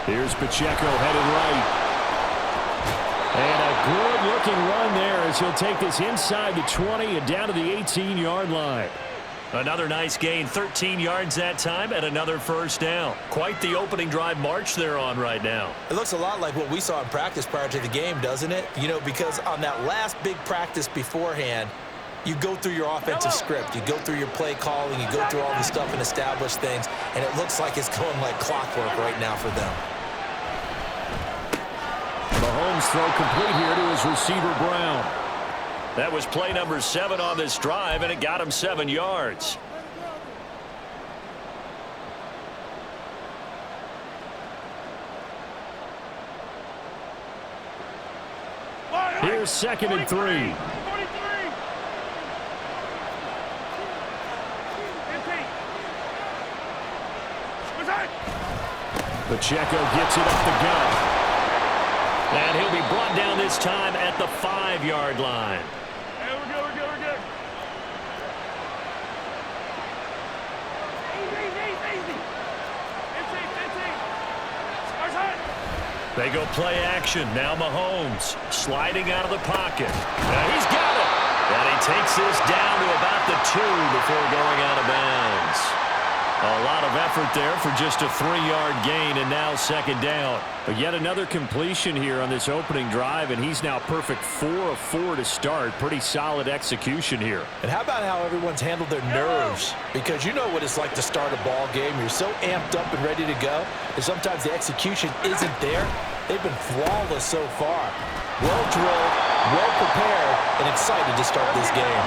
Here's Pacheco headed right. And a good-looking run there as he'll take this inside the 20 and down to the 18-yard line. Another nice gain, 13 yards that time, and another first down. Quite the opening drive march they're on right now. It looks a lot like what we saw in practice prior to the game, doesn't it? You know, because on that last big practice beforehand, you go through your offensive script. You go through your play calling. You go through all the stuff and establish things, and it looks like it's going like clockwork right now for them. Mahomes throw complete here to his receiver, Brown. That was play number 7 on this drive, and it got him 7 yards. Here's 2nd and 3. Pacheco gets it up the gut. And he'll be brought down this time at the 5-yard line. Hey, we're good. They go play action. Now Mahomes sliding out of the pocket. Now he's got it. And he takes this down to about the 2 before going out of bounds. A lot of effort there for just a 3-yard gain, and now 2nd down. But yet another completion here on this opening drive, and he's now perfect 4 of 4 to start. Pretty solid execution here. And how about how everyone's handled their nerves? Because you know what it's like to start a ball game. You're so amped up and ready to go, and sometimes the execution isn't there. They've been flawless so far. Well drilled, well prepared, and excited to start this game.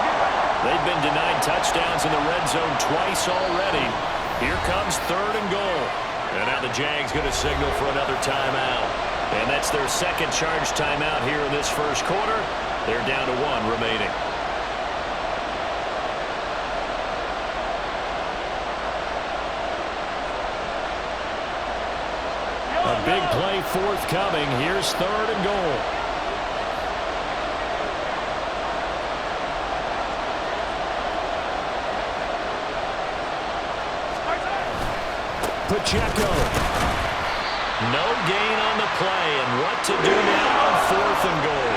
They've been denied touchdowns in the red zone twice already. Here comes 3rd and goal. And now the Jags going to signal for another timeout. And that's their 2nd charge timeout here in this first quarter. They're down to 1 remaining. A big play forthcoming. Here's 3rd and goal. Pacheco. No gain on the play, and what to do now on 4th and goal.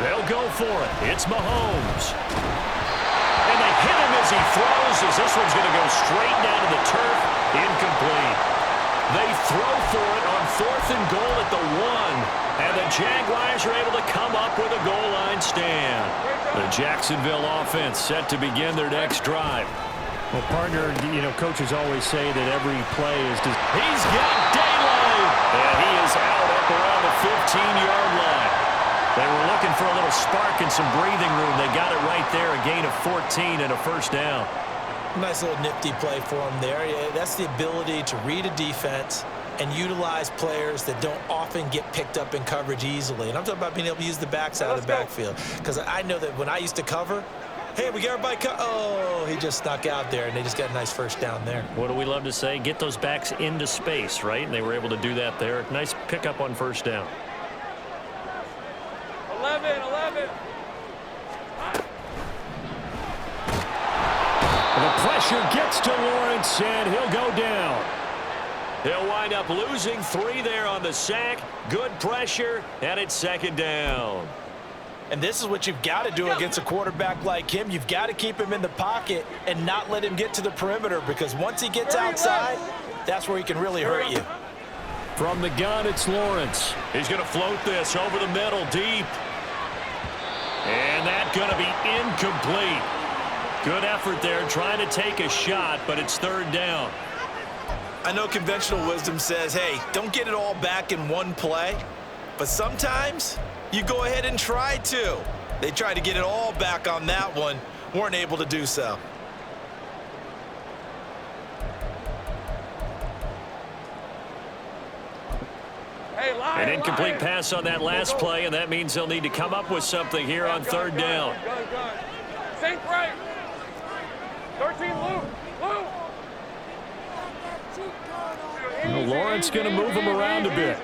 They'll go for it. It's Mahomes. And they hit him as he throws, as this one's going to go straight down to the turf. Incomplete. They throw for it on 4th and goal at the 1. And the Jaguars are able to come up with a goal line stand. The Jacksonville offense set to begin their next drive. Well, partner, you know, coaches always say that every play is just... He's got daylight! And he is out up around the 15-yard line. They were looking for a little spark and some breathing room. They got it right there, a gain of 14 and a first down. Nice little nifty play for him there. Yeah, that's the ability to read a defense and utilize players that don't often get picked up in coverage easily. And I'm talking about being able to use the backs out of the backfield. Because I know that when I used to cover, hey, we got everybody oh, he just snuck out there, and they just got a nice first down there. What do we love to say? Get those backs into space, right? And they were able to do that there. Nice pickup on first down. 11. The pressure gets to Lawrence, and he'll go down. He'll wind up losing 3 there on the sack. Good pressure, and it's 2nd down. And this is what you've got to do against a quarterback like him. You've got to keep him in the pocket and not let him get to the perimeter, because once he gets outside, that's where he can really hurt you. From the gun, it's Lawrence. He's going to float this over the middle, deep. And that's going to be incomplete. Good effort there trying to take a shot, but it's 3rd down. I know conventional wisdom says, hey, don't get it all back in one play. But sometimes you go ahead and try to. They tried to get it all back on that one, weren't able to do so. Hey, An incomplete pass on that last play, and that means they'll need to come up with something here on 3rd down. Go. Sink right. 13, Lou. Lawrence going to move him around a bit.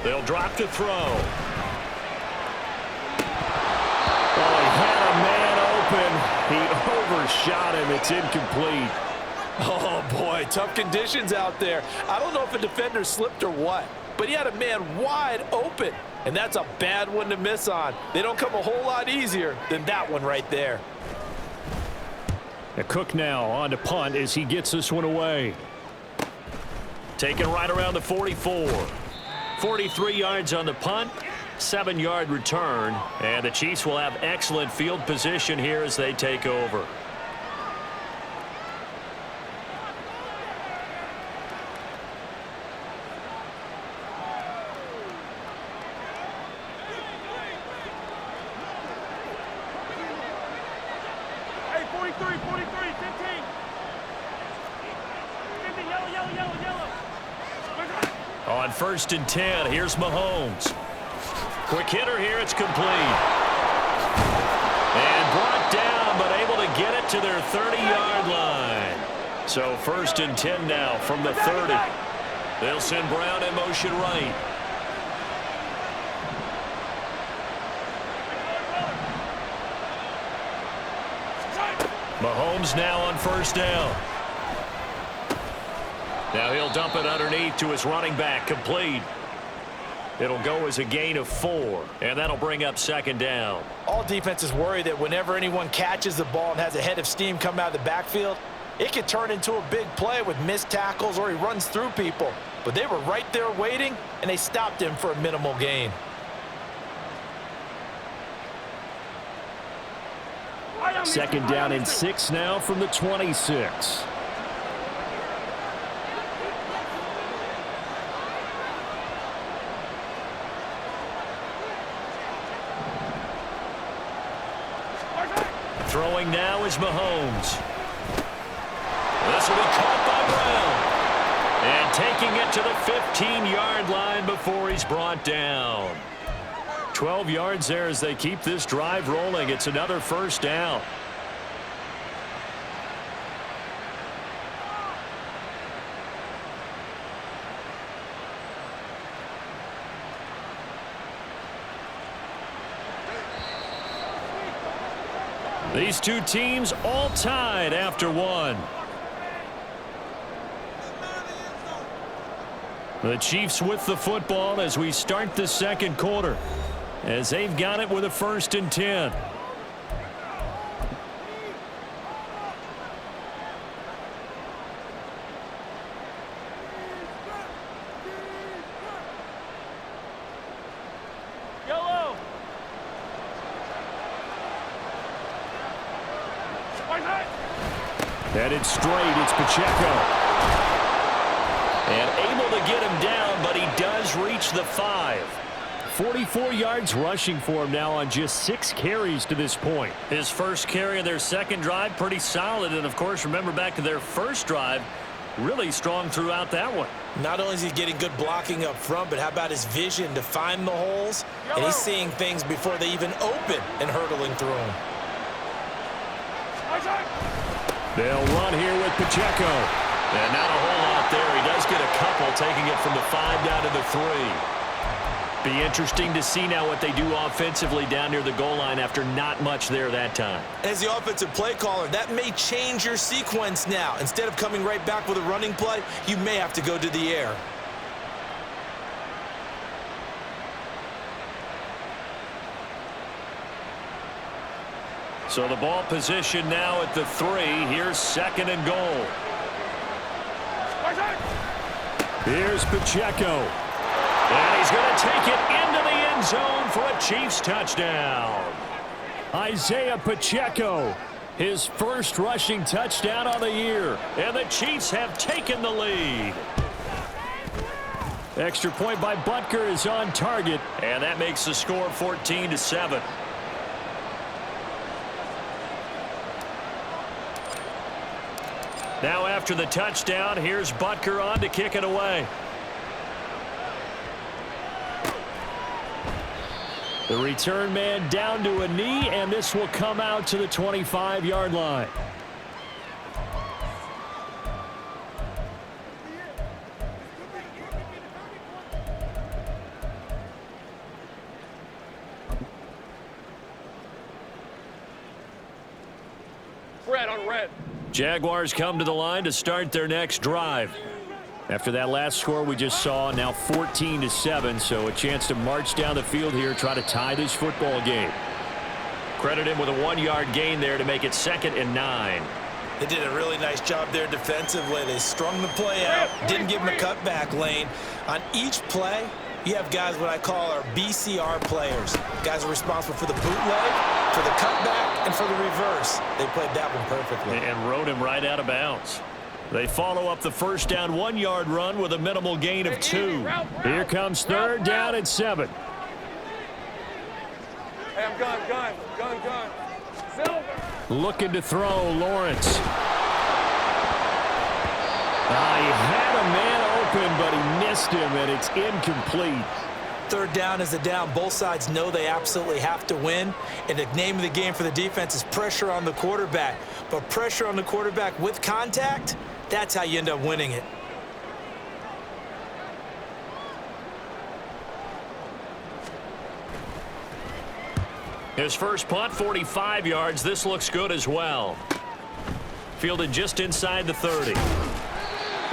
They'll drop to throw. He overshot him. It's incomplete. Oh, boy, tough conditions out there. I don't know if a defender slipped or what, but he had a man wide open, and that's a bad one to miss on. They don't come a whole lot easier than that one right there. Cook now on to punt as he gets this one away. Taken right around the 44. 43 yards on the punt, 7-yard return, and the Chiefs will have excellent field position here as they take over. Hey, 43, 15. 50, yellow. On 1st and 10, here's Mahomes. Quick hitter here, it's complete. And brought down, but able to get it to their 30-yard line. So 1st and 10 now from the 30. They'll send Brown in motion right. Mahomes now on 1st down. Now he'll dump it underneath to his running back, complete. It'll go as a gain of 4, and that'll bring up 2nd down. All defenses worry that whenever anyone catches the ball and has a head of steam come out of the backfield, it could turn into a big play with missed tackles or he runs through people. But they were right there waiting, and they stopped him for a minimal gain. Second down and 6 now from the 26. Throwing now is Mahomes. This will be caught by Brown. And taking it to the 15-yard line before he's brought down. 12 yards there as they keep this drive rolling. It's another 1st down. These two teams all tied after 1. The Chiefs with the football as we start the 2nd quarter, as they've got it with a 1st and 10. Yellow. Headed straight, it's Pacheco. And able to get him down, but he does reach the 5. 44 yards rushing for him now on just 6 carries to this point. His first carry of their 2nd drive, pretty solid. And, of course, remember back to their 1st drive, really strong throughout that one. Not only is he getting good blocking up front, but how about his vision to find the holes? And he's seeing things before they even open and hurtling through them. They'll run here with Pacheco. And not a whole lot there. He does get a couple, taking it from the 5 down to the 3. Be interesting to see now what they do offensively down near the goal line after not much there that time. As the offensive play caller, that may change your sequence now. Instead of coming right back with a running play, you may have to go to the air. So the ball position now at the 3. Here's 2nd and goal. Here's Pacheco. And he's going to take it into the end zone for a Chiefs touchdown. Isaiah Pacheco, his first rushing touchdown of the year. And the Chiefs have taken the lead. Extra point by Butker is on target. And that makes the score 14-7. Now after the touchdown, here's Butker on to kick it away. The return man down to a knee, and this will come out to the 25-yard line. on red. Jaguars come to the line to start their next drive. After that last score we just saw, now 14-7, so a chance to march down the field here, try to tie this football game. Credit him with a 1-yard gain there to make it 2nd and 9. They did a really nice job there defensively. They strung the play out, didn't give him a cutback lane. On each play, you have guys what I call our BCR players. Guys are responsible for the bootleg, for the cutback, and for the reverse. They played that one perfectly. And rode him right out of bounds. They follow up the first down 1-yard run with a minimal gain of 2. Here comes 3rd down and 7. Hey, I'm gun. Silver. Looking to throw, Lawrence. He had a man open, but he missed him, and it's incomplete. 3rd down is a down. Both sides know they absolutely have to win, and the name of the game for the defense is pressure on the quarterback. But pressure on the quarterback with contact, that's how you end up winning it. His first punt, 45 yards. This looks good as well. Fielded just inside the 30.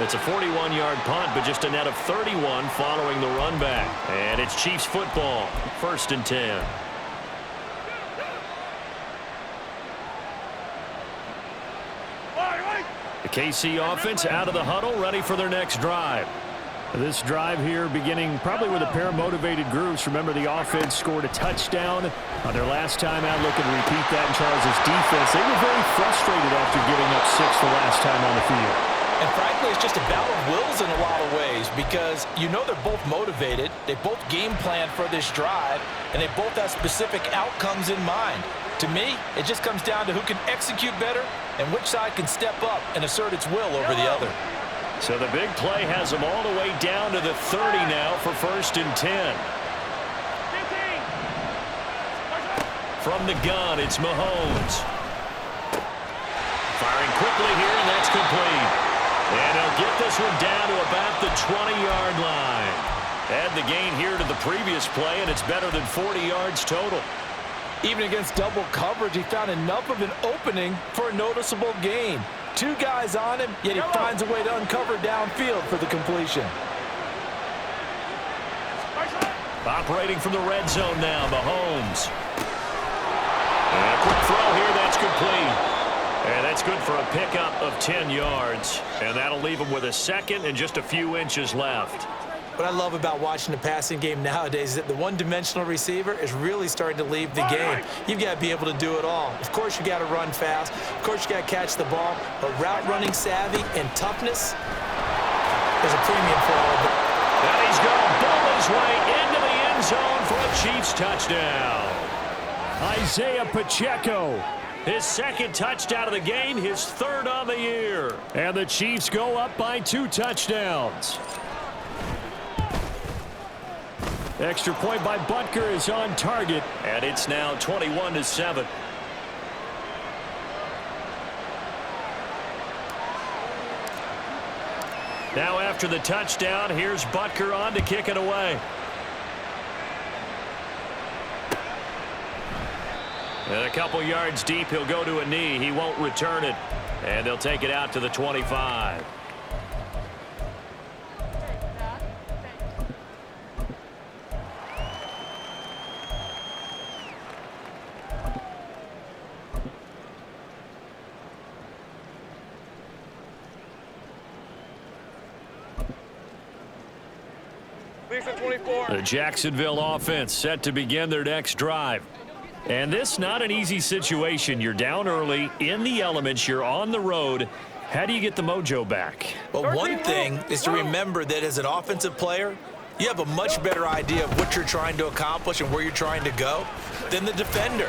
It's a 41-yard punt, but just a net of 31 following the run back. And it's Chiefs football, 1st and 10. The KC offense out of the huddle, ready for their next drive. This drive here beginning probably with a pair of motivated groups. Remember, the offense scored a touchdown on their last time out. Looking to repeat that in Charles' defense. They were very frustrated after giving up 6 the last time on the field. And frankly, it's just a battle of wills in a lot of ways because you know they're both motivated. They both game plan for this drive, and they both have specific outcomes in mind. To me, it just comes down to who can execute better and which side can step up and assert its will over the other. So the big play has them all the way down to the 30 now for 1st and 10. 15. From the gun, it's Mahomes. Firing quickly here, and that's complete. And he'll get this one down to about the 20-yard line. Add the gain here to the previous play, and it's better than 40 yards total. Even against double coverage, he found enough of an opening for a noticeable gain. 2 guys on him, yet he finds a way to uncover downfield for the completion. Operating from the red zone now, Mahomes. And a quick throw here, that's complete. And that's good for a pickup of 10 yards. And that'll leave him with a 2nd and just a few inches left. What I love about watching the passing game nowadays is that the one-dimensional receiver is really starting to leave the game. You've got to be able to do it all. Of course, you got to run fast. Of course, you got to catch the ball. But route running savvy and toughness, there's a premium for all of it. And he's going to bowl his way into the end zone for a Chiefs touchdown. Isaiah Pacheco, his 2nd touchdown of the game, his 3rd on the year. And the Chiefs go up by 2 touchdowns. Extra point by Butker is on target, and it's now 21-7. Now after the touchdown, here's Butker on to kick it away. And a couple yards deep, he'll go to a knee. He won't return it, and they'll take it out to the 25. The Jacksonville offense set to begin their next drive. And this not an easy situation. You're down early, in the elements, you're on the road. How do you get the mojo back? Well, one thing is to remember that as an offensive player, you have a much better idea of what you're trying to accomplish and where you're trying to go than the defender.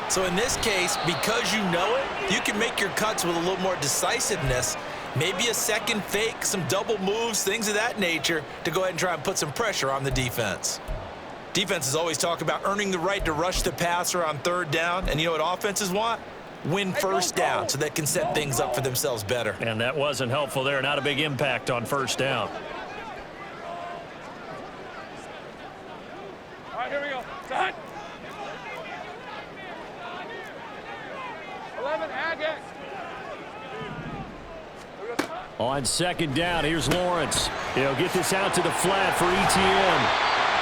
So in this case, because you know it, you can make your cuts with a little more decisiveness. Maybe a second fake, some double moves, things of that nature to go ahead and try and put some pressure on the defense. Defenses always talk about earning the right to rush the passer on 3rd down. And you know what offenses want? Win 1st down so they can set things up for themselves better. And that wasn't helpful there. Not a big impact on 1st down. All right, here we go. Time. 11, Agate. On second down, here's Lawrence. He'll get this out to the flat for ETN.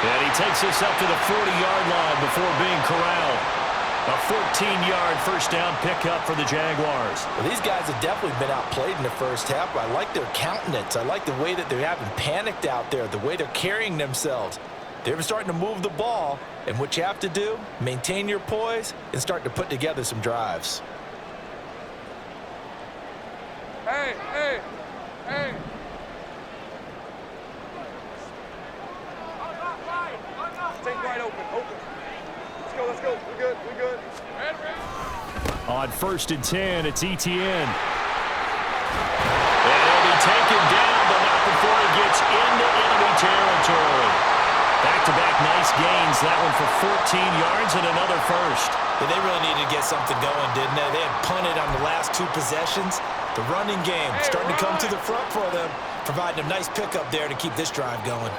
And he takes this up to the 40-yard line before being corralled. A 14-yard first down pickup for the Jaguars. Well, these guys have definitely been outplayed in the first half, but I like their countenance. I like the way that they haven't panicked out there, the way they're carrying themselves. They're starting to move the ball, and what you have to do, maintain your poise and start to put together some drives. Hey, hey, hey. Take right open, open. Let's go. We're good, we're good. On first and 10, it's ETN. And he'll be taken down, but not before he gets into enemy territory. Back-to-back nice gains. That one for 14 yards and another first. But they really needed to get something going, didn't they? They had punted on the last 2 possessions. The running game starting to come to the front for them, providing a nice pickup there to keep this drive going.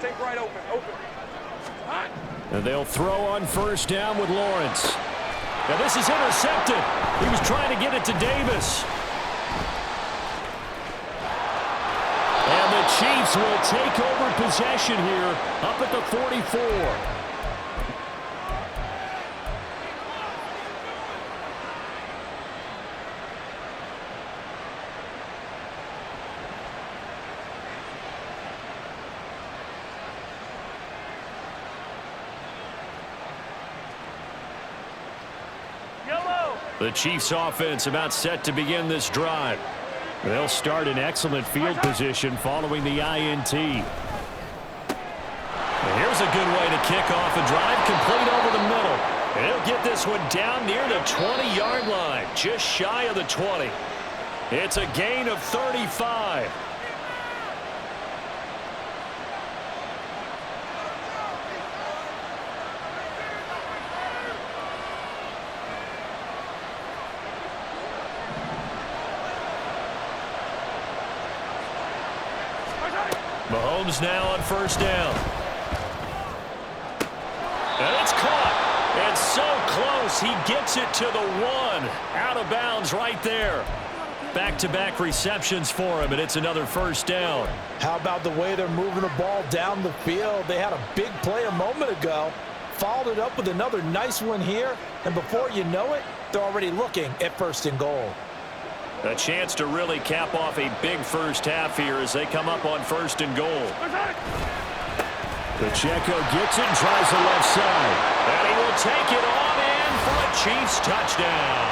Take right open, open. And they'll throw on first down with Lawrence. Now this is intercepted. He was trying to get it to Davis. And the Chiefs will take over possession here up at the 44. The Chiefs offense about set to begin this drive. They'll start in excellent field position following the INT. And here's a good way to kick off a drive, complete over the middle. And he'll get this one down near the 20-yard line, just shy of the 20. It's a gain of 35. Mahomes now on first down. And it's caught. And so close. He gets it to the 1. Out of bounds right there. Back-to-back receptions for him, and it's another first down. How about the way they're moving the ball down the field? They had a big play a moment ago. Followed it up with another nice one here. And before you know it, they're already looking at first and goal. A chance to really cap off a big first half here as they come up on first and goal. Pacheco gets it and tries the left side. And he will take it on in for a Chiefs touchdown.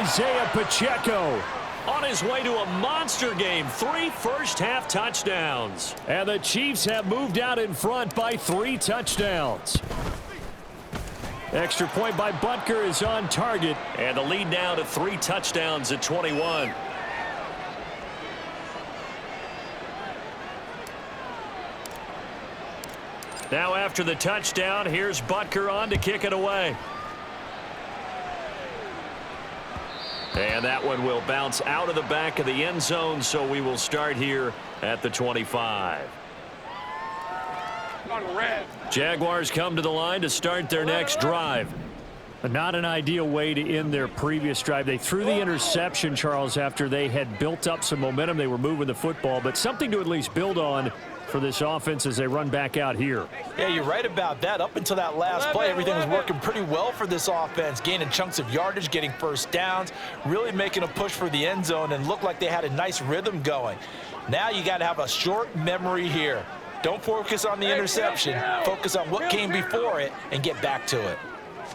Isaiah Pacheco on his way to a monster game. 3 first-half touchdowns. And the Chiefs have moved out in front by 3 touchdowns. Extra point by Butker is on target. And the lead now to 3 touchdowns at 21. Now after the touchdown, here's Butker on to kick it away. And that one will bounce out of the back of the end zone, so we will start here at the 25. Jaguars come to the line to start their next drive. Not an ideal way to end their previous drive. They threw the interception, Charles, after they had built up some momentum. They were moving the football, but something to at least build on for this offense as they run back out here. Yeah, you're right about that. Up until that last play, everything was working pretty well for this offense, gaining chunks of yardage, getting first downs, really making a push for the end zone, and looked like they had a nice rhythm going. Now you got to have a short memory here. Don't focus on the interception. Focus on what came before it and get back to it.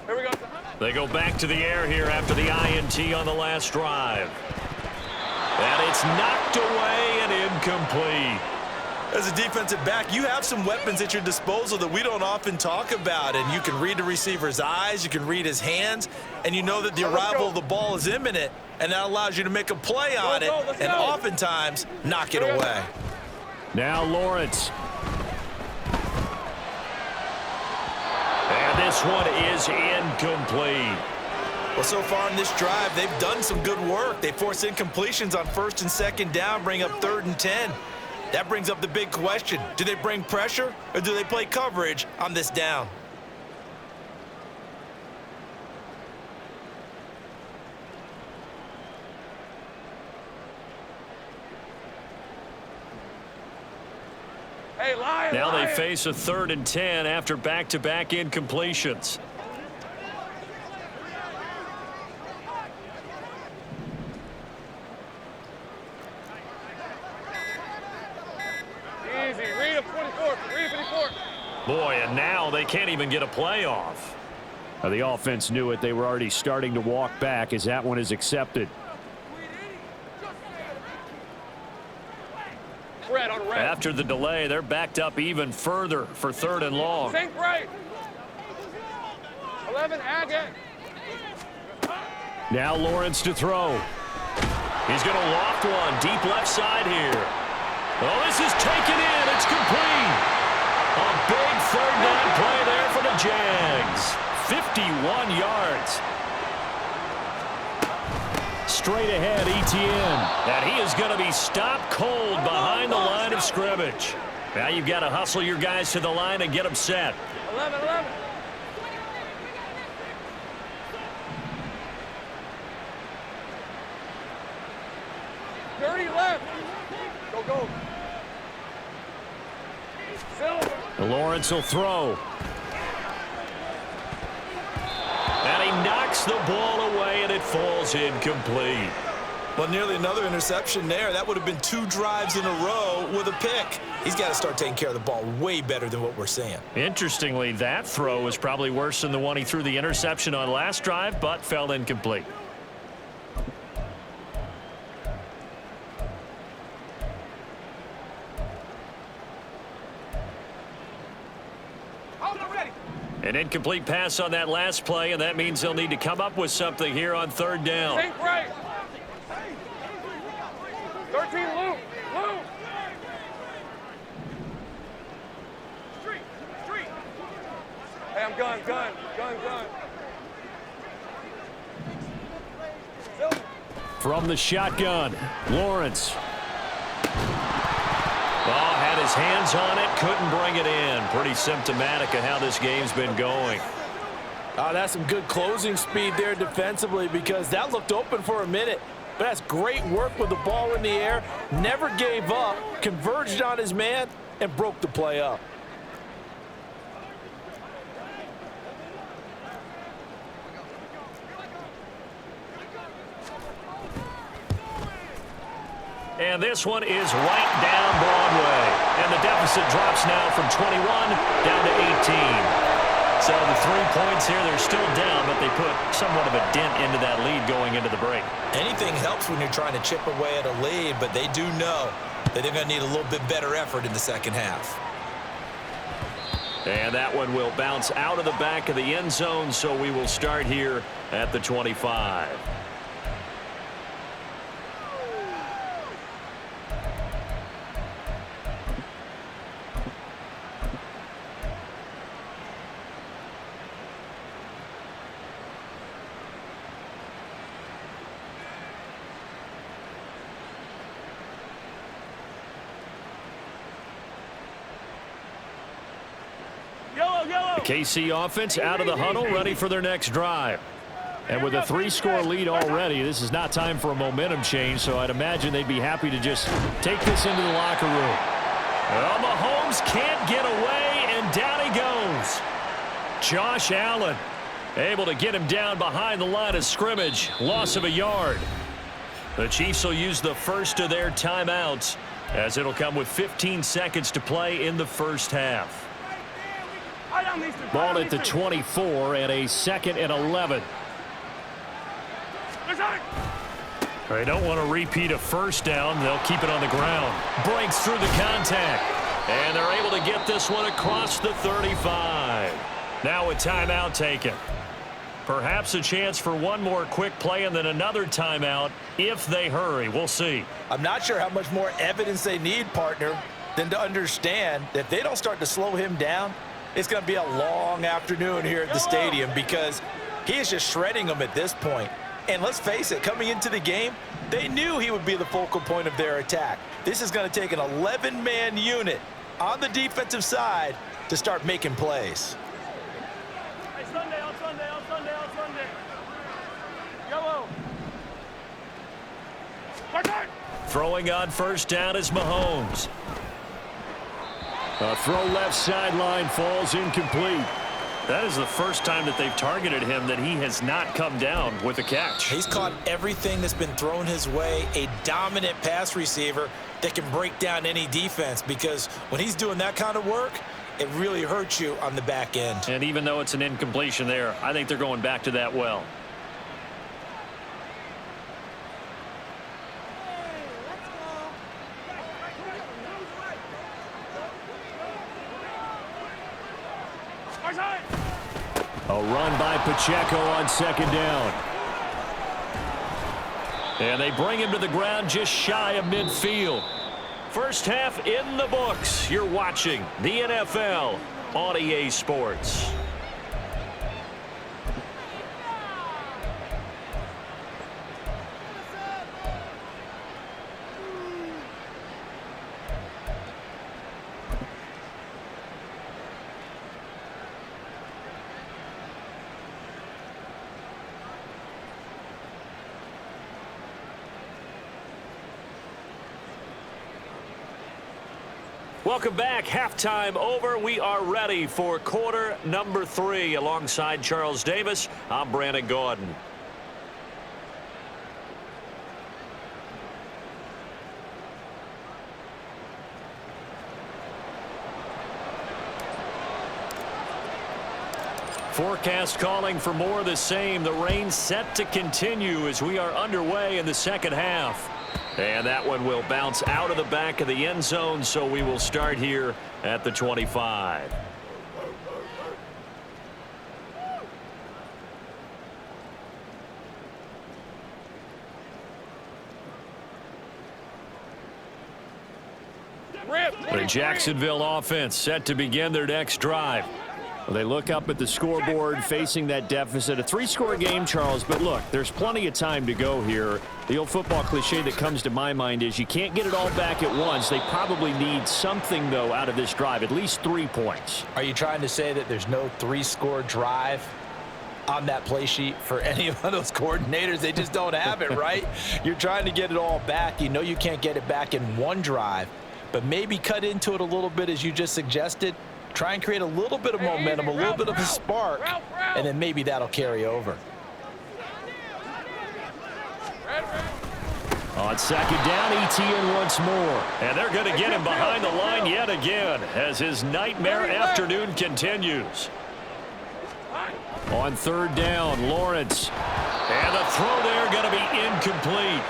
Here we go. They go back to the air here after the INT on the last drive. And it's knocked away and incomplete. As a defensive back, you have some weapons at your disposal that we don't often talk about, and you can read the receiver's eyes, you can read his hands, and you know that the arrival of the ball is imminent, and that allows you to make a play on it and oftentimes knock it away. Now Lawrence. And this one is incomplete. Well, so far in this drive, they've done some good work. They force incompletions on first and second down, bring up 3rd and 10. That brings up the big question. Do they bring pressure or do they play coverage on this down? Hey, Lion, Now they Lion. face a 3rd and 10 after back-to-back incompletions. Easy. Read him, 24. Read 54. Boy, and now they can't even get a play off. The offense knew it. They were already starting to walk back as that one is accepted. Red on red. After the delay, they're backed up even further for 3rd and long. Sink right. 11, Agate. Now Lawrence to throw. He's going to loft one deep left side here. Oh, this is taken in. It's complete. A big 3rd down play there for the Jags. 51 yards. Straight ahead, Etienne. And he is going to be stopped cold behind the line of scrimmage. Now you've got to hustle your guys to the line and get them set. 11, 11. Dirty left. Go, go. Silver. Lawrence will throw. And he knocks the ball away, and it falls incomplete. Well, nearly another interception there. That would have been 2 drives in a row with a pick. He's got to start taking care of the ball way better than what we're seeing. Interestingly, that throw was probably worse than the one he threw the interception on last drive, but fell incomplete. An incomplete pass on that last play, and that means they'll need to come up with something here on 3rd down. Sink right. 13, Luke. Luke. Street. Street. Hey, I'm gun. Silver. From the shotgun, Lawrence. Oh, had his hands on it, couldn't bring it in. Pretty symptomatic of how this game's been going. Oh, that's some good closing speed there defensively because that looked open for a minute. But that's great work with the ball in the air. Never gave up, converged on his man, and broke the play up. And this one is right down Broadway. And the deficit drops now from 21 down to 18. So the 3 points here, they're still down, but they put somewhat of a dent into that lead going into the break. Anything helps when you're trying to chip away at a lead, but they do know that they're going to need a little bit better effort in the second half. And that one will bounce out of the back of the end zone, so we will start here at the 25. KC offense out of the huddle, ready for their next drive. And with a 3-score lead already, this is not time for a momentum change, so I'd imagine they'd be happy to just take this into the locker room. Well, Mahomes can't get away, and down he goes. Josh Allen able to get him down behind the line of scrimmage. Loss of a yard. The Chiefs will use the first of their timeouts, as it'll come with 15 seconds to play in the first half. Ball at the 24 and a 2nd and 11. They don't want to repeat a first down. They'll keep it on the ground. Breaks through the contact. And they're able to get this one across the 35. Now a timeout taken. Perhaps a chance for one more quick play and then another timeout if they hurry. We'll see. I'm not sure how much more evidence they need, partner, than to understand that if they don't start to slow him down, it's going to be a long afternoon here at the stadium because he is just shredding them at this point. And let's face it, coming into the game, they knew he would be the focal point of their attack. This is going to take an 11-man unit on the defensive side to start making plays. Hey, Sunday. Yellow. Throwing on first down is Mahomes. A throw left sideline falls incomplete. That is the first time that they've targeted him that he has not come down with a catch. He's caught everything that's been thrown his way, a dominant pass receiver that can break down any defense, because when he's doing that kind of work, it really hurts you on the back end. And even though it's an incompletion there, I think they're going back to that well. A run by Pacheco on second down. And they bring him to the ground just shy of midfield. First half in the books. You're watching the NFL on EA Sports. Welcome back. Halftime over. We are ready for quarter number 3. Alongside Charles Davis, I'm Brandon Gordon. Forecast calling for more of the same. The rain set to continue as we are underway in the second half. And that one will bounce out of the back of the end zone, so we will start here at the 25. The Jacksonville offense set to begin their next drive. Well, they look up at the scoreboard facing that deficit. A 3-score game, Charles, but look, there's plenty of time to go here. The old football cliche that comes to my mind is you can't get it all back at once. They probably need something, though, out of this drive, at least 3 points. Are you trying to say that there's no 3-score drive on that play sheet for any of those coordinators? They just don't have it, right? You're trying to get it all back. You know you can't get it back in one drive, but maybe cut into it a little bit as you just suggested. Try and create a little bit of momentum, a little bit of a spark, and then maybe that'll carry over. On second down, ETN once more. And they're going to get him behind the line yet again as his nightmare afternoon continues. On third down, Lawrence. And the throw there going to be incomplete.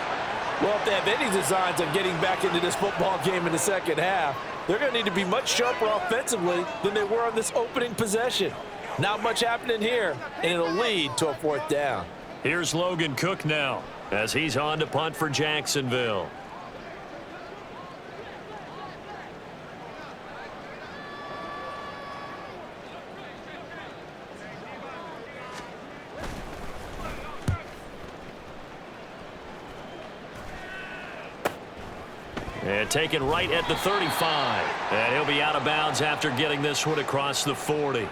Well, if they have any designs of getting back into this football game in the second half, they're going to need to be much sharper offensively than they were on this opening possession. Not much happening here, and it'll lead to a 4th down. Here's Logan Cook now as he's on to punt for Jacksonville. And taken right at the 35. And he'll be out of bounds after getting this one across the 40.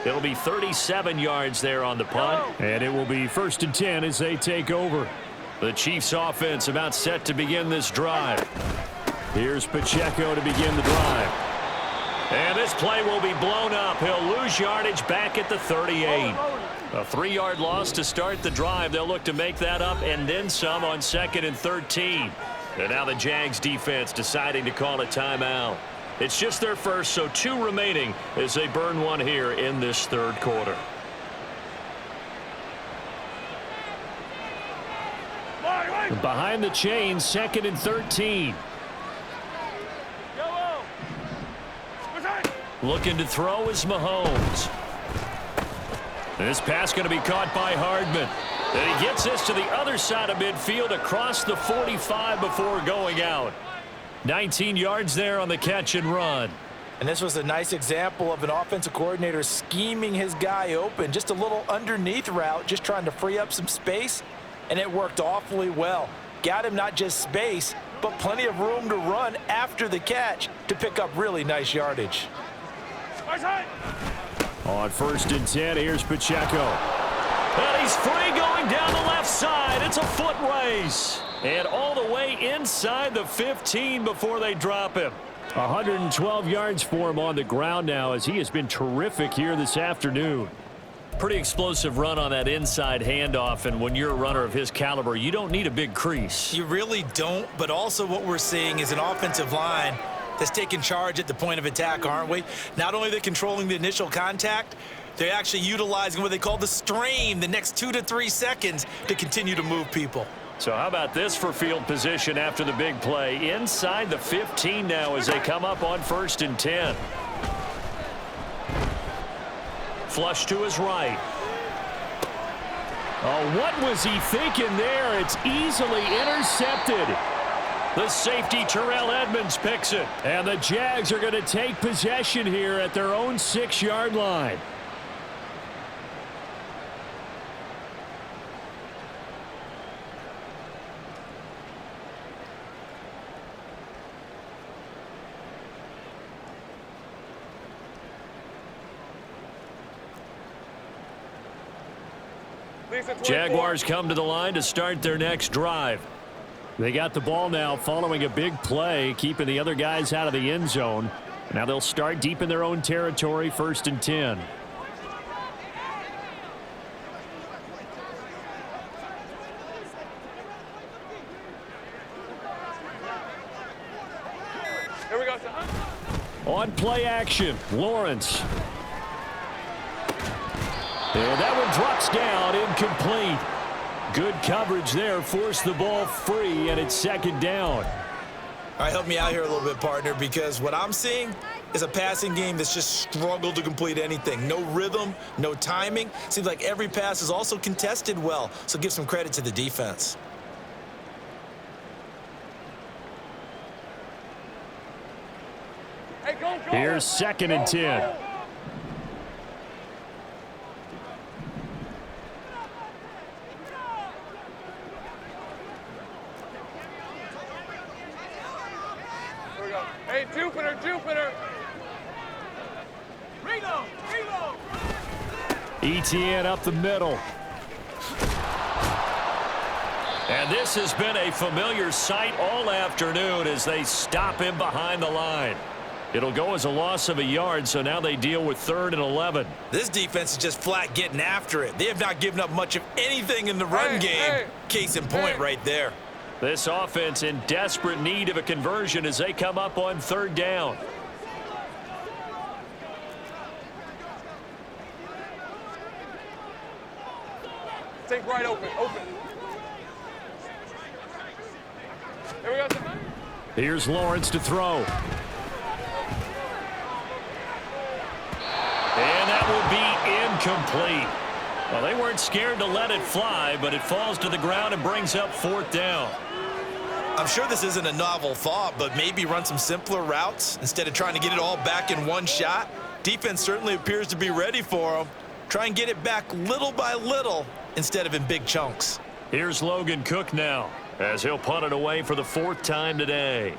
It'll be 37 yards there on the punt. And it will be 1st and 10 as they take over. The Chiefs offense about set to begin this drive. Here's Pacheco to begin the drive. And this play will be blown up. He'll lose yardage back at the 38. A 3-yard loss to start the drive. They'll look to make that up and then some on 2nd and 13. And now the Jags defense deciding to call a timeout. It's just their first, so 2 remaining as they burn one here in this 3rd quarter. Behind the chains, 2nd and 13. Looking to throw is Mahomes. This pass going to be caught by Hardman. And he gets this to the other side of midfield across the 45 before going out. 19 yards there on the catch and run. And this was a nice example of an offensive coordinator scheming his guy open. Just a little underneath route, just trying to free up some space, and it worked awfully well. Got him not just space, but plenty of room to run after the catch to pick up really nice yardage. On 1st and 10, here's Pacheco. And he's free going down the left side. It's a foot race. And all the way inside the 15 before they drop him. 112 yards for him on the ground now as he has been terrific here this afternoon. Pretty explosive run on that inside handoff, and when you're a runner of his caliber, you don't need a big crease. You really don't, but also what we're seeing is an offensive line that's taking charge at the point of attack, aren't we? Not only are they controlling the initial contact, they're actually utilizing what they call the strain, the next 2 to 3 seconds, to continue to move people. So how about this for field position after the big play? Inside the 15 now as they come up on 1st and 10. Flush to his right. Oh, what was he thinking there? It's easily intercepted. The safety, Terrell Edmonds, picks it. And the Jags are going to take possession here at their own 6-yard line. Jaguars come to the line to start their next drive. They got the ball now following a big play, keeping the other guys out of the end zone. Now they'll start deep in their own territory, 1st and 10. Here we go, son. On play action, Lawrence. And that one drops down, incomplete. Good coverage there, forced the ball free, and it's 2nd down. All right, help me out here a little bit, partner, because what I'm seeing is a passing game that's just struggled to complete anything. No rhythm, no timing. Seems like every pass is also contested well, so give some credit to the defense. Hey, go. Here's 2nd and 10. Hey, Jupiter. Reload. ETN up the middle. And this has been a familiar sight all afternoon as they stop him behind the line. It'll go as a loss of a yard, so now they deal with 3rd and 11. This defense is just flat getting after it. They have not given up much of anything in the run game. Case in point right there. This offense in desperate need of a conversion as they come up on 3rd down. Take right open. Here we go, son. Here's Lawrence to throw. And that will be incomplete. Well, they weren't scared to let it fly, but it falls to the ground and brings up 4th down. I'm sure this isn't a novel thought, but maybe run some simpler routes instead of trying to get it all back in one shot. Defense certainly appears to be ready for them. Try and get it back little by little instead of in big chunks. Here's Logan Cook now as he'll punt it away for the 4th time today.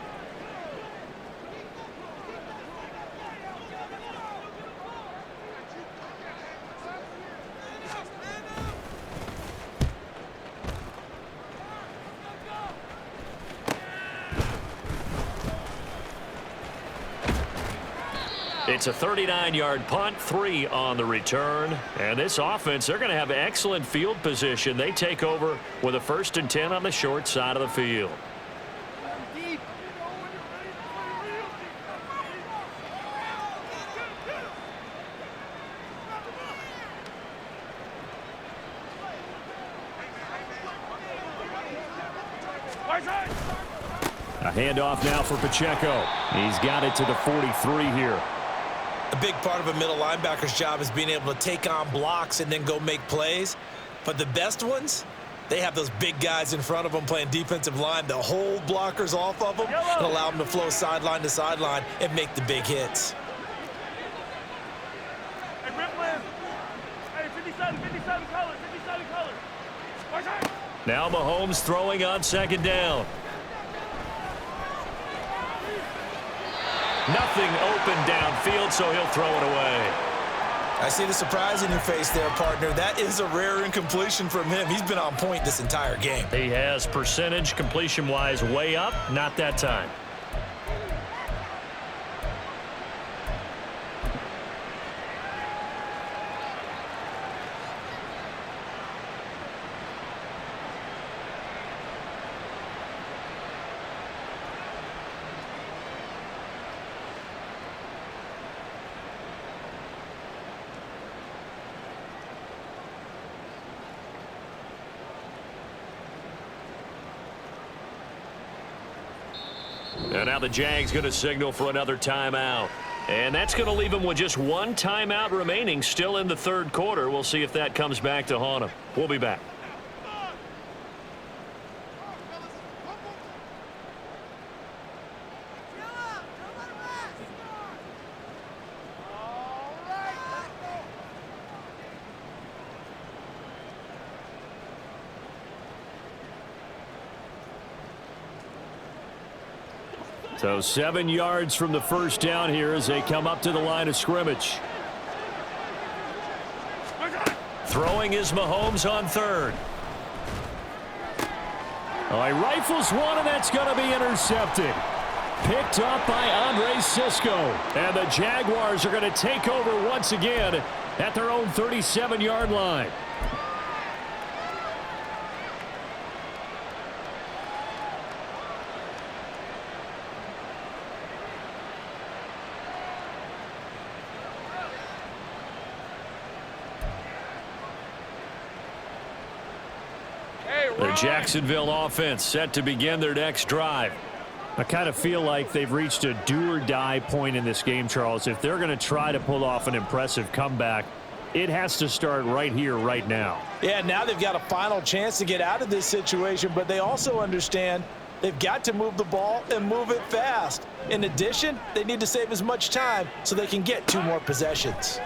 It's a 39-yard punt, 3 on the return. And this offense, they're going to have excellent field position. They take over with a 1st and 10 on the short side of the field. A handoff now for Pacheco. He's got it to the 43 here. A big part of a middle linebacker's job is being able to take on blocks and then go make plays. But the best ones, they have those big guys in front of them playing defensive line that hold blockers off of them and allow them to flow sideline to sideline and make the big hits. Hey, Ripley. Hey, 57 colors. Now Mahomes throwing on 2nd down. Nothing open downfield, so he'll throw it away. I see the surprise in your face there, partner. That is a rare incompletion from him. He's been on point this entire game. He has percentage completion-wise way up. Not that time. And now the Jags going to signal for another timeout. And that's going to leave them with just one timeout remaining still in the third quarter. We'll see if that comes back to haunt them. We'll be back. So 7 yards from the first down here as they come up to the line of scrimmage. Throwing is Mahomes on third. Oh, he rifles one, and that's going to be intercepted. Picked up by Andre Sisco. And the Jaguars are going to take over once again at their own 37-yard line. The Jacksonville offense set to begin their next drive. I kind of feel like they've reached a do-or-die point in this game, Charles. If they're going to try to pull off an impressive comeback, it has to start right here, right now. Yeah, now they've got a final chance to get out of this situation, but they also understand they've got to move the ball and move it fast. In addition, they need to save as much time so they can get 2 more possessions.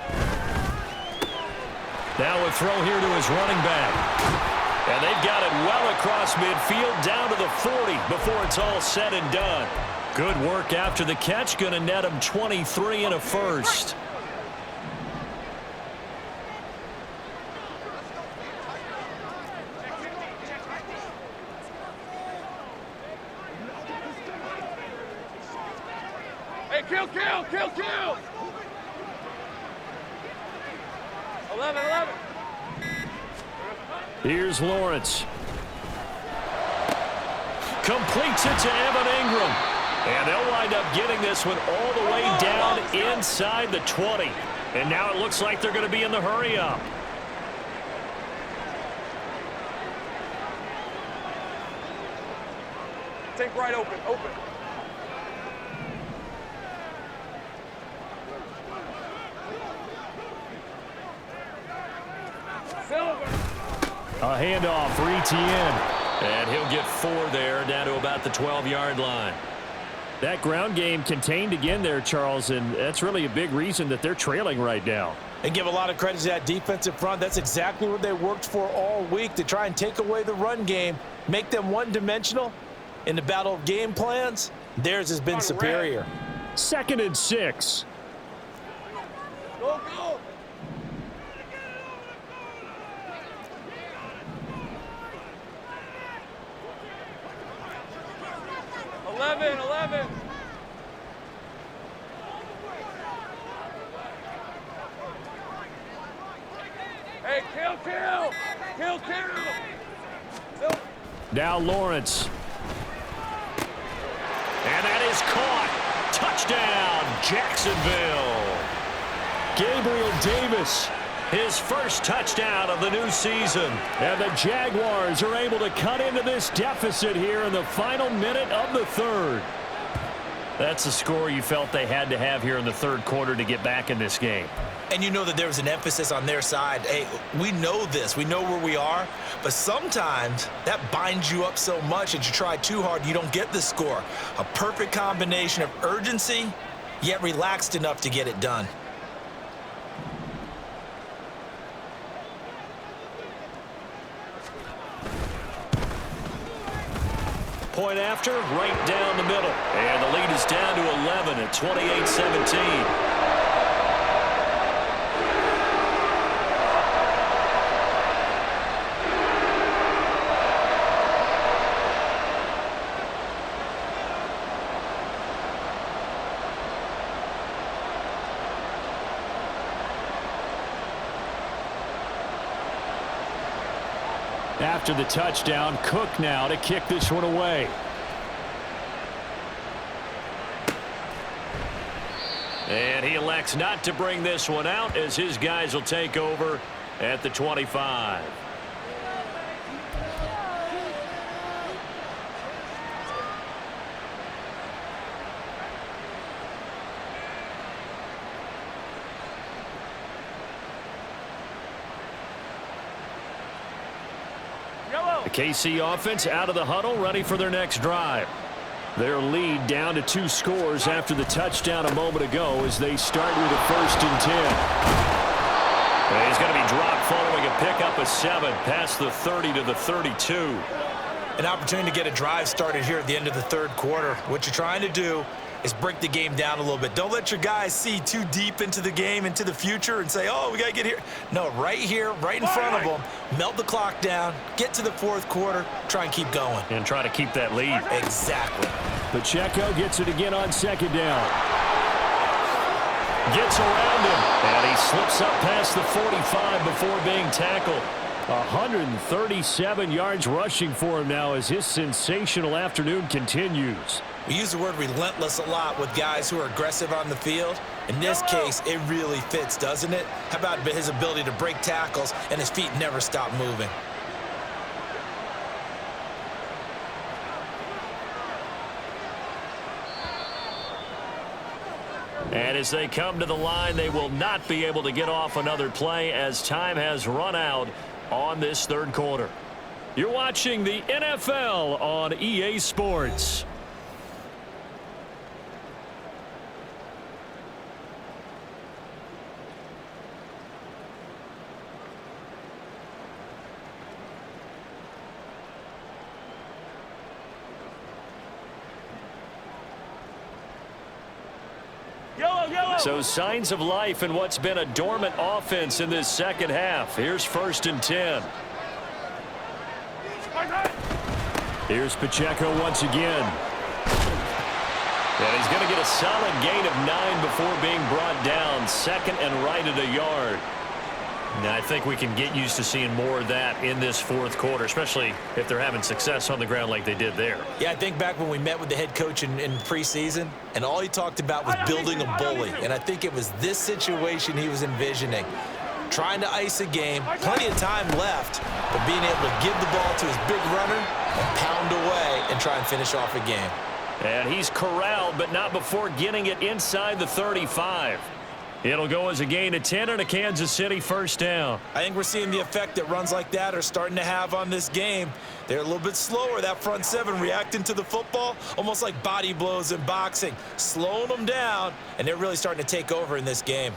Now a throw here to his running back. And they've got it well across midfield down to the 40 before it's all said and done. Good work after the catch. Going to net him 23 and a first. Hey, kill! 11. Here's Lawrence. Completes it to Evan Ingram. And they'll wind up getting this one all the way down inside the 20. And now it looks like they're going to be in the hurry up. Take right open. A handoff for Etienne. And he'll get 4 there, down to about the 12-yard line. That ground game contained again there, Charles, and that's really a big reason that they're trailing right now. And give a lot of credit to that defensive front. That's exactly what they worked for all week, to try and take away the run game, make them one-dimensional. In the battle of game plans, theirs has been superior. 2nd and 6. Go! 11. Hey, kill! Now Lawrence. And that is caught. Touchdown, Jacksonville. Gabriel Davis, his first touchdown of the new season. And the Jaguars are able to cut into this deficit here in the final minute of the third. That's a score you felt they had to have here in the third quarter to get back in this game. And you know that there was an emphasis on their side. Hey, we know this. We know where we are. But sometimes that binds you up so much that you try too hard, you don't get the score. A perfect combination of urgency, yet relaxed enough to get it done. Point after, right down the middle. And the lead is down to 11 at 28-17. After the touchdown, Cook now to kick this one away. And he elects not to bring this one out as his guys will take over at the 25. KC offense out of the huddle, ready for their next drive. Their lead down to 2 scores after the touchdown a moment ago as they start with a 1st and 10. He's going to be dropped following a pickup of 7 past the 30 to the 32. An opportunity to get a drive started here at the end of the 3rd quarter. What you're trying to do is break the game down a little bit. Don't let your guys see too deep into the game, into the future, and say, oh, we got to get here. No, right here, right in front of them, melt the clock down, get to the 4th quarter, try and keep going. And try to keep that lead. Exactly. Pacheco gets it again on 2nd down. Gets around him, and he slips up past the 45 before being tackled. 137 yards rushing for him now as his sensational afternoon continues. We use the word relentless a lot with guys who are aggressive on the field. In this case, it really fits, doesn't it? How about his ability to break tackles and his feet never stop moving? And as they come to the line, they will not be able to get off another play as time has run out on this 3rd quarter. You're watching the NFL on EA Sports. So signs of life in what's been a dormant offense in this 2nd half. Here's 1st and 10. Here's Pacheco once again. And he's going to get a solid gain of 9 before being brought down. 2nd and right at a yard. Now, I think we can get used to seeing more of that in this 4th quarter, especially if they're having success on the ground like they did there. Yeah, I think back when we met with the head coach in preseason, and all he talked about was building a bully. And I think it was this situation he was envisioning. Trying to ice a game, plenty of time left, but being able to give the ball to his big runner and pound away and try and finish off a game. And he's corralled, but not before getting it inside the 35. It'll go as a gain of 10 and a Kansas City 1st down. I think we're seeing the effect that runs like that are starting to have on this game. They're a little bit slower, that front 7 reacting to the football, almost like body blows in boxing, slowing them down, and they're really starting to take over in this game.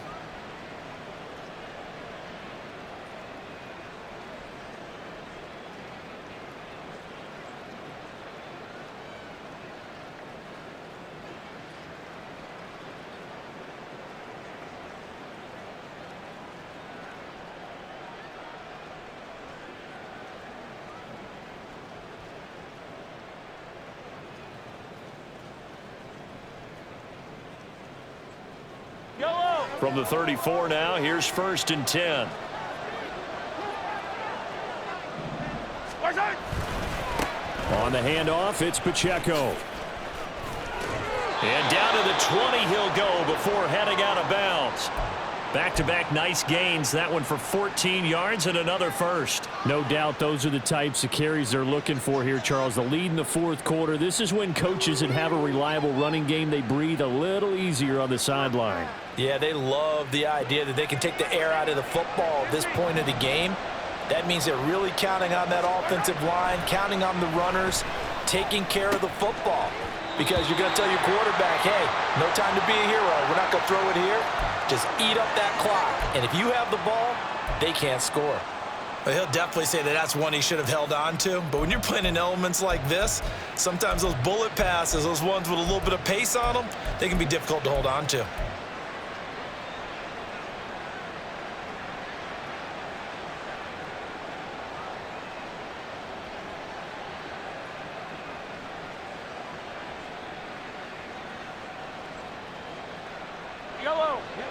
From the 34 now, here's 1st and 10. On the handoff, it's Pacheco. And down to the 20 he'll go before heading out of bounds. Back-to-back nice gains. That one for 14 yards and another 1st. No doubt those are the types of carries they're looking for here, Charles. The lead in the 4th quarter. This is when coaches that have a reliable running game, they breathe a little easier on the sideline. Yeah, they love the idea that they can take the air out of the football at this point of the game. That means they're really counting on that offensive line, counting on the runners, taking care of the football. Because you're going to tell your quarterback, hey, no time to be a hero. We're not going to throw it here. Just eat up that clock. And if you have the ball, they can't score. Well, he'll definitely say that that's one he should have held on to. But when you're playing in elements like this, sometimes those bullet passes, those ones with a little bit of pace on them, they can be difficult to hold on to.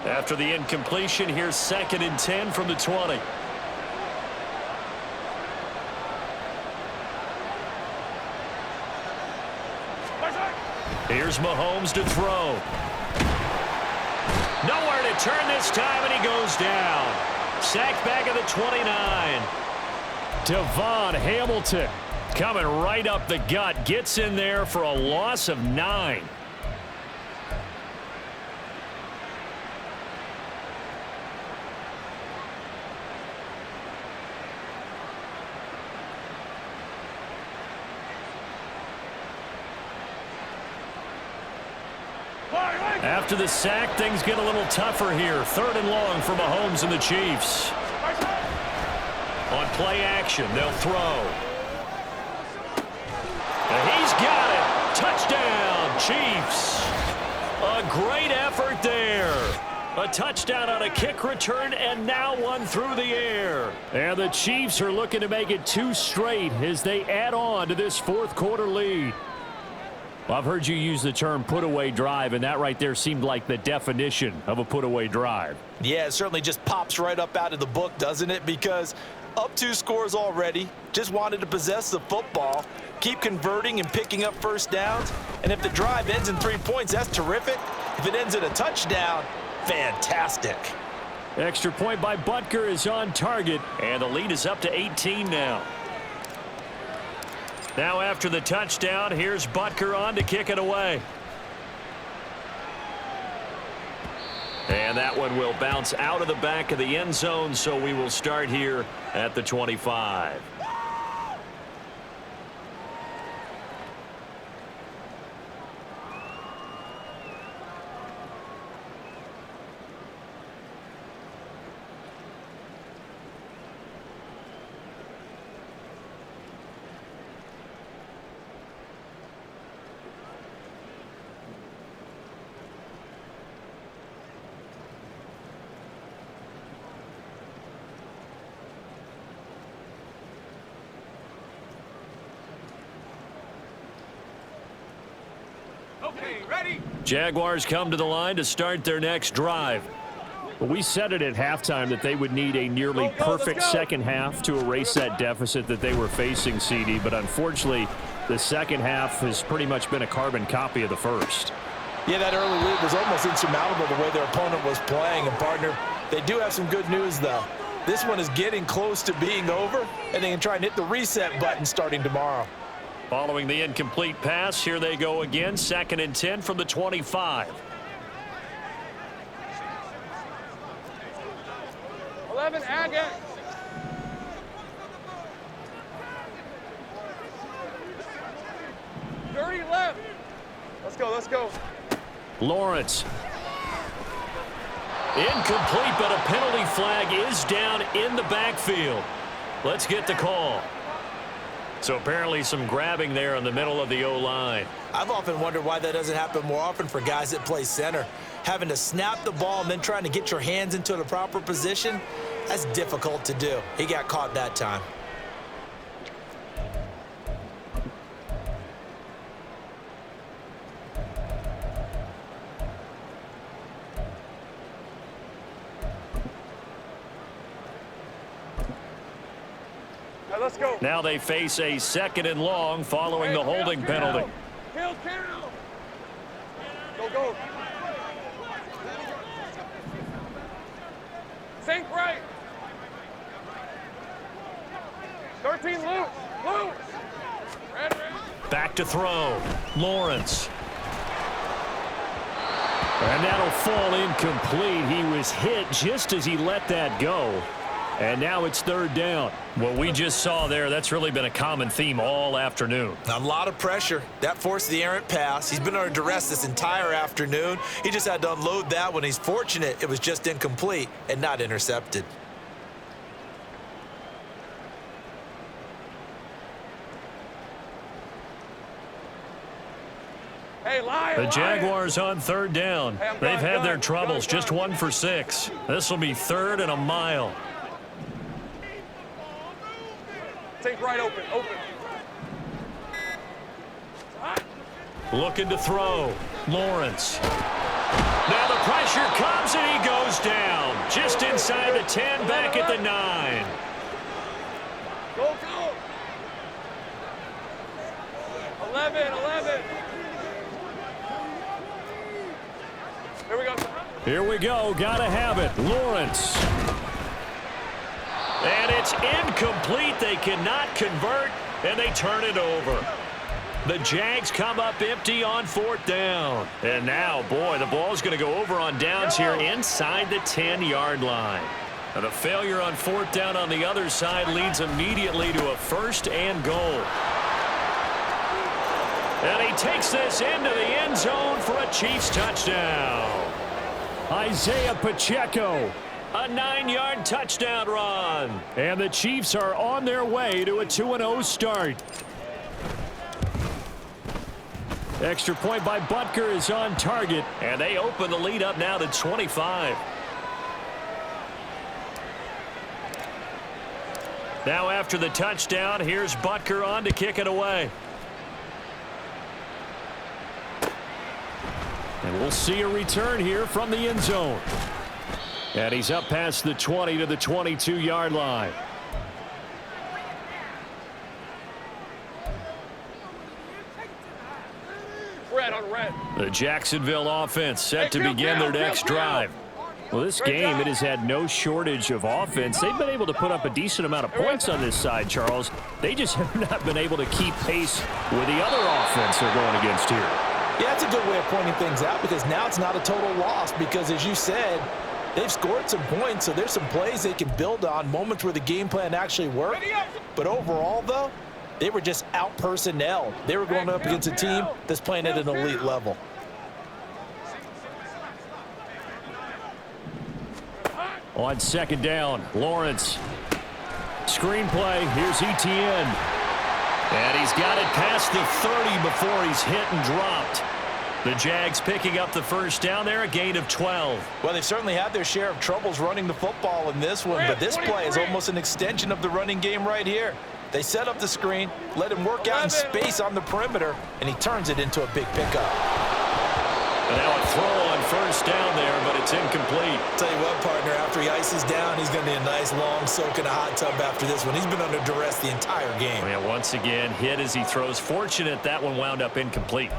After the incompletion, here's 2nd and 10 from the 20. Here's Mahomes to throw. Nowhere to turn this time, and he goes down. Sacked back at the 29. Devon Hamilton coming right up the gut. Gets in there for a loss of 9. After the sack, things get a little tougher here. 3rd and long for Mahomes and the Chiefs. On play action, they'll throw. And he's got it. Touchdown, Chiefs. A great effort there. A touchdown on a kick return, and now one through the air. And the Chiefs are looking to make it 2 straight as they add on to this 4th quarter lead. Well, I've heard you use the term put-away drive, and that right there seemed like the definition of a put-away drive. Yeah, it certainly just pops right up out of the book, doesn't it? Because up 2 scores already, just wanted to possess the football, keep converting and picking up first downs. And if the drive ends in 3 points, that's terrific. If it ends in a touchdown, fantastic. Extra point by Butker is on target, and the lead is up to 18 now. Now after the touchdown, here's Butker on to kick it away. And that one will bounce out of the back of the end zone, so we will start here at the 25. Okay, ready? Jaguars come to the line to start their next drive. Well, we said it at halftime that they would need a nearly perfect second half to erase that deficit that they were facing, CD, but unfortunately the second half has pretty much been a carbon copy of the first. Yeah, that early lead was almost insurmountable the way their opponent was playing. And, partner, they do have some good news, though. This one is getting close to being over, and they can try and hit the reset button starting tomorrow. Following the incomplete pass, here they go again. 2nd and 10 from the 25. 11, Agate. Dirty left. Let's go, let's go. Lawrence. Incomplete, but a penalty flag is down in the backfield. Let's get the call. So apparently some grabbing there in the middle of the O-line. I've often wondered why that doesn't happen more often for guys that play center. Having to snap the ball and then trying to get your hands into the proper position, that's difficult to do. He got caught that time. Let's go. Now they face a 2nd and long following the holding penalty. Kill. Go. Sink right. 13 loose. Red. Back to throw. Lawrence. And that'll fall incomplete. He was hit just as he let that go. And now it's 3rd down. What we just saw there, that's really been a common theme all afternoon. A lot of pressure. That forced the errant pass. He's been under duress this entire afternoon. He just had to unload that one. He's fortunate it was just incomplete and not intercepted. Hey, Lion. The Jaguars on 3rd down. Hey, They've had their done. troubles, just 1 for 6. This will be 3rd and a mile. Take right open. Looking to throw. Lawrence. Now the pressure comes and he goes down. Just inside the 10, back at the 9. Go. 11. Here we go. Here we go. Gotta have it. Lawrence. And it's incomplete. They cannot convert, and they turn it over. The Jags come up empty on 4th down. And now, boy, the ball's going to go over on downs here inside the 10-yard line. And the failure on 4th down on the other side leads immediately to a 1st and goal. And he takes this into the end zone for a Chiefs touchdown. Isaiah Pacheco. A 9-yard touchdown run. And the Chiefs are on their way to a 2-0 start. Extra point by Butker is on target. And they open the lead up now to 25. Now after the touchdown, here's Butker on to kick it away. And we'll see a return here from the end zone. And he's up past the 20 to the 22-yard line. Red on red. The Jacksonville offense set to begin their next drive. Well, this game, it has had no shortage of offense. They've been able to put up a decent amount of points on this side, Charles. They just have not been able to keep pace with the other offense they're going against here. Yeah, it's a good way of pointing things out because now it's not a total loss because, as you said, they've scored some points, so there's some plays they can build on, moments where the game plan actually worked. But overall, though, they were just out-personnel. They were going up against a team that's playing at an elite level. On second down, Lawrence. Screenplay, here's Etienne. And he's got it past the 30 before he's hit and dropped. The Jags picking up the first down there, a gain of 12. Well, they've certainly had their share of troubles running the football in this one, but this play is almost an extension of the running game right here. They set up the screen, let him work out in space on the perimeter, and he turns it into a big pickup. And now a throw on first down there, but it's incomplete. Tell you what, partner, after he ices down, he's going to need a nice long soak in a hot tub after this one. He's been under duress the entire game. Yeah, once again, hit as he throws. Fortunate that one wound up incomplete.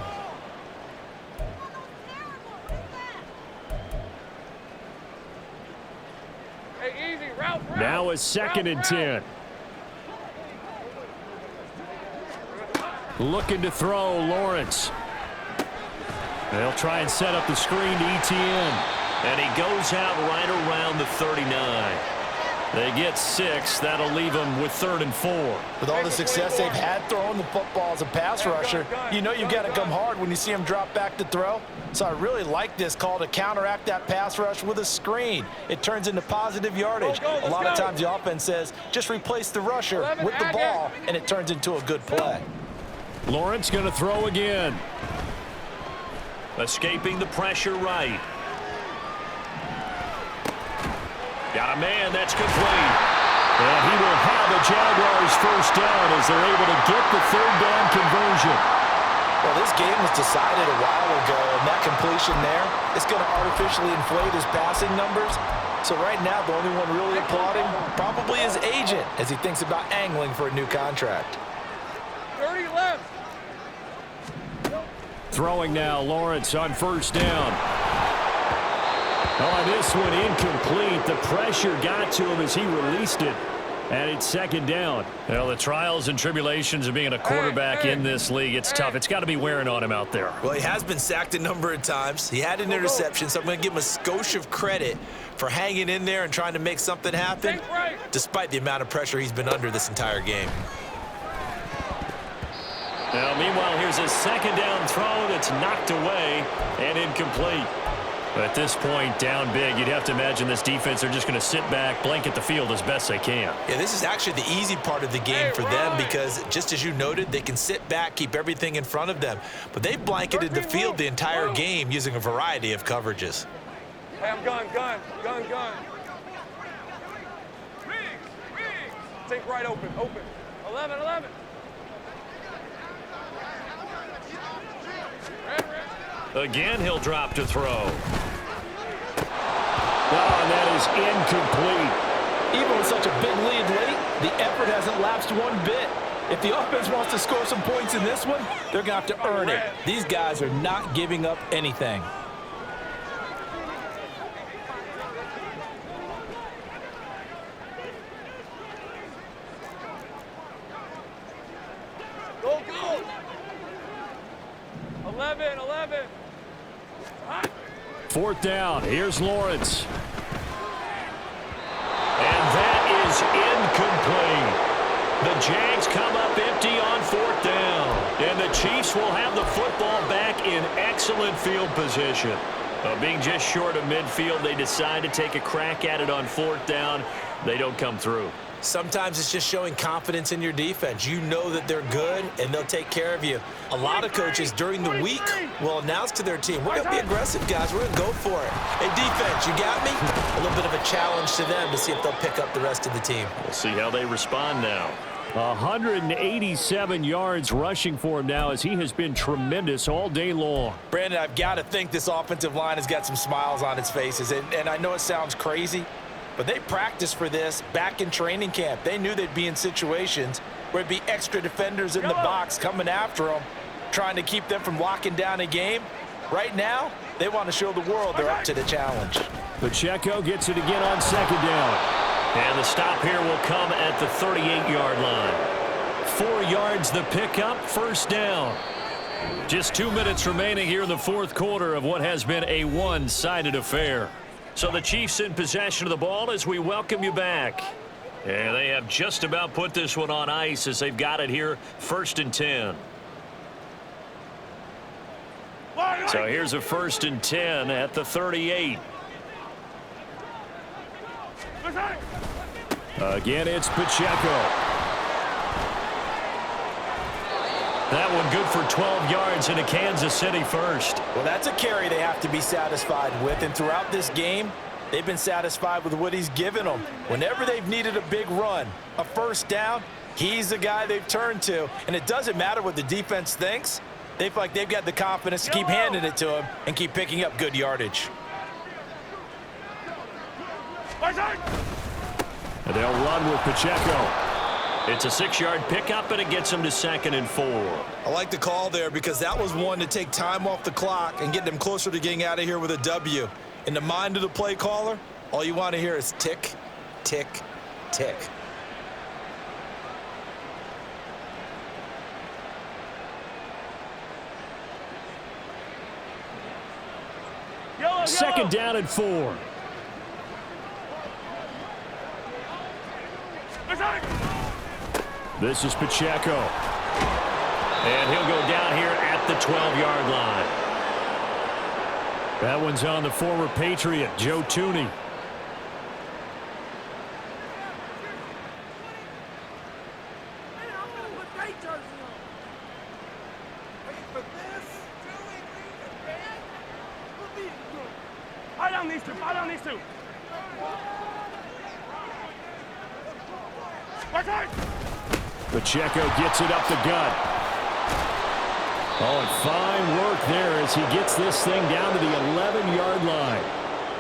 Hey, easy, route. Now a second and 10. Looking to throw, Lawrence. They'll try and set up the screen to Etienne. And he goes out right around the 39. They get 6. That'll leave them with 3rd and 4. With all the success they've had throwing the football as a pass rusher, you know you've got to come hard when you see him drop back to throw. So I really like this call to counteract that pass rush with a screen. It turns into positive yardage. A lot of times the offense says, just replace the rusher with the ball, and it turns into a good play. Lawrence going to throw again. Escaping the pressure right. Got a man, that's complete. And he will have the Jaguars first down as they're able to get the 3rd down conversion. Well, this game was decided a while ago, and that completion there is going to artificially inflate his passing numbers. So right now, the only one really applauding probably his agent as he thinks about angling for a new contract. 30 left. Throwing now, Lawrence on first down. Oh, this one incomplete. The pressure got to him as he released it. And it's 2nd down. Well, the trials and tribulations of being a quarterback in this league, it's tough. It's got to be wearing on him out there. Well, he has been sacked a number of times. He had an interception, so I'm going to give him a skosh of credit for hanging in there and trying to make something happen, despite the amount of pressure he's been under this entire game. Now, meanwhile, here's a 2nd down throw that's knocked away and incomplete. At this point, down big, you'd have to imagine this defense are just going to sit back, blanket the field as best they can. Yeah, this is actually the easy part of the game for them because, just as you noted, they can sit back, keep everything in front of them. But they've blanketed the field the entire game using a variety of coverages. Hey, I'm gun. Think right open. 11. Again, he'll drop to throw. Oh, and that is incomplete. Even with such a big lead late, the effort hasn't lapsed one bit. If the offense wants to score some points in this one, they're going to have to earn it. These guys are not giving up anything. Go. 11. 4th down. Here's Lawrence. And that is incomplete. The Jags come up empty on 4th down. And the Chiefs will have the excellent field position. Being just short of midfield, they decide to take a crack at it on 4th down. They don't come through. Sometimes it's just showing confidence in your defense. You know that they're good, and they'll take care of you. A lot of coaches during the week will announce to their team, we're going to be aggressive, guys. We're going to go for it. Hey, defense, you got me? A little bit of a challenge to them to see if they'll pick up the rest of the team. We'll see how they respond now. 187 yards rushing for him now as he has been tremendous all day long. Brandon, I've got to think this offensive line has got some smiles on its faces. And I know it sounds crazy, but they practiced for this back in training camp. They knew they'd be in situations where it'd be extra defenders in the box coming after them, trying to keep them from locking down a game. Right now, they want to show the world they're up to the challenge. Pacheco gets it again on 2nd down. And the stop here will come at the 38-yard line. 4 yards the pickup, 1st down. Just 2 minutes remaining here in the 4th quarter of what has been a one-sided affair. So the Chiefs in possession of the ball as we welcome you back. And they have just about put this one on ice as they've got it here, 1st and 10. So here's a 1st and 10 at the 38. Again, it's Pacheco. That one good for 12 yards into Kansas City first. Well, that's a carry they have to be satisfied with. And throughout this game, they've been satisfied with what he's given them. Whenever they've needed a big run, a 1st down, he's the guy they've turned to. And it doesn't matter what the defense thinks. They feel like they've got the confidence to keep handing it to him and keep picking up good yardage. And they'll run with Pacheco. It's a 6-yard pickup, and it gets them to 2nd and 4. I like the call there because that was one to take time off the clock and get them closer to getting out of here with a W. In the mind of the play caller, all you want to hear is tick, tick, tick. Second down and 4. This is Pacheco. And he'll go down here at the 12-yard line. That one's on the former Patriot, Joe Tooney. Pacheco gets it up the gut. Oh, and fine work there as he gets this thing down to the 11-yard line.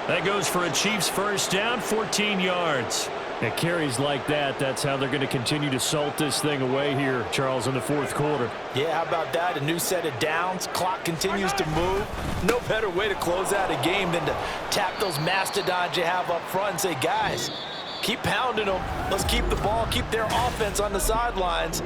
That goes for a Chiefs 1st down, 14 yards. At carries like that, that's how they're going to continue to salt this thing away here, Charles, in the 4th quarter. Yeah, how about that? A new set of downs. Clock continues to move. No better way to close out a game than to tap those mastodons you have up front and say, guys, keep pounding them. Let's keep the ball, keep their offense on the sidelines,